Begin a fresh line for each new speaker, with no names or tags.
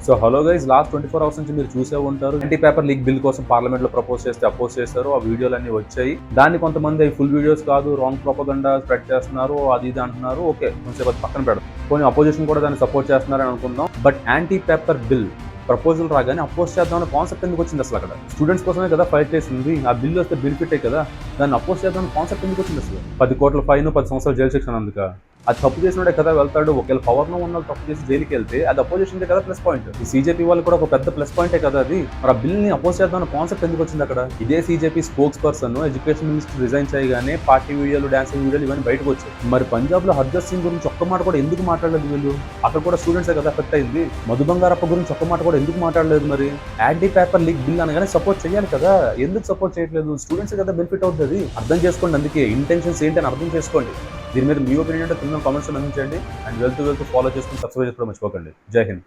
So hello guys, last 24 hours నుంచి మీరు చూసే ఉంటారు. యాంటీ పేపర్ లీక్ బిల్ కోసం పార్లమెంట్ లో ప్రపోజ్ చేస్తే అపోజ్ చేశారు. ఆ వీడియోలన్నీ వచ్చాయి. దాన్ని కొంతమంది ఫుల్ వీడియోస్ కాదు, రాంగ్ ప్రొపగండా స్ప్రెడ్ చేస్తున్నారు, అది ఇది అంటున్నారు. ఓకే, కొంచెం అది పక్కన పెడదాం. కొన్ని అపోజిషన్ కూడా దాన్ని సపోర్ట్ చేస్తున్నారని అనుకుందాం. But anti paper bill proposal రాగానే అపోజ్ చేద్దామనే కాన్సెప్ట్ ఎందుకు వచ్చింది అసలు? అక్కడ స్టూడెంట్స్ కోసమే కదా ఫైట్ చేసింది. ఆ బిల్ వస్తే బెనిఫిటే కదా, దాన్ని అపోజ్ చేద్దామనే కాన్సెప్ట్ ఎందుకు వచ్చింది అసలు? 10 కోట్ల ఫైన్, 10 సంవత్సరాలు జైలు శిక్ష అందుక అది తప్పు చేసినోడే కదా వెళ్తాడు. ఒకవేళ పవర్లో ఉన్న తప్పు చేసి జైలుకి వెళ్తే అది అపోజిషన్ కదా ప్లస్ పాయింట్. ఈ సీజేపీ వాళ్ళు కూడా ఒక పెద్ద ప్లస్ పాయింటే కదా అది. మరి ఆ బిల్ ని అపోజ్ చేద్దామన్న కాన్సెప్ట్ ఎందుకు వచ్చింది అక్కడ? ఇదే CJP spokes person education minister resign చేయగానే పార్టీ వీడియోలు, డాన్సింగ్ వీడియోలు ఇవన్నీ బయటకు వచ్చాయి. మరి పంజాబ్ లో హర్జత్ సింగ్ గురించి ఒక్క మాట కూడా ఎందుకు మాట్లాడలేదు వీళ్ళు? అక్కడ కూడా స్టూడెంట్స్ కదా ఎఫెక్ట్ అయింది. మధు బంగారప్ప గురించి ఒక్క మాట కూడా ఎందుకు మాట్లాడలేదు? మరి యాంటీ పేపర్ లీక్ బిల్ అనగానే సపోర్ట్ చేయాలి కదా, ఎందుకు సపోర్ట్ చేయట్లేదు? స్టూడెంట్స్ కదా బెనిఫిట్ అవుతుంది. అర్థం చేసుకోండి, అందుకే ఇంటెన్షన్స్ ఏంటి అని అర్థం చేసుకోండి. దీని మీద మీ ఒపీనియన్ అంటే కింద కామెంట్స్ అందించండి. అండ్ వెళ్తూ ఫాలో చేసుకుని సబ్స్క్రైబ్ చేసుకోవడం మర్చిపోకండి. జై హింద్.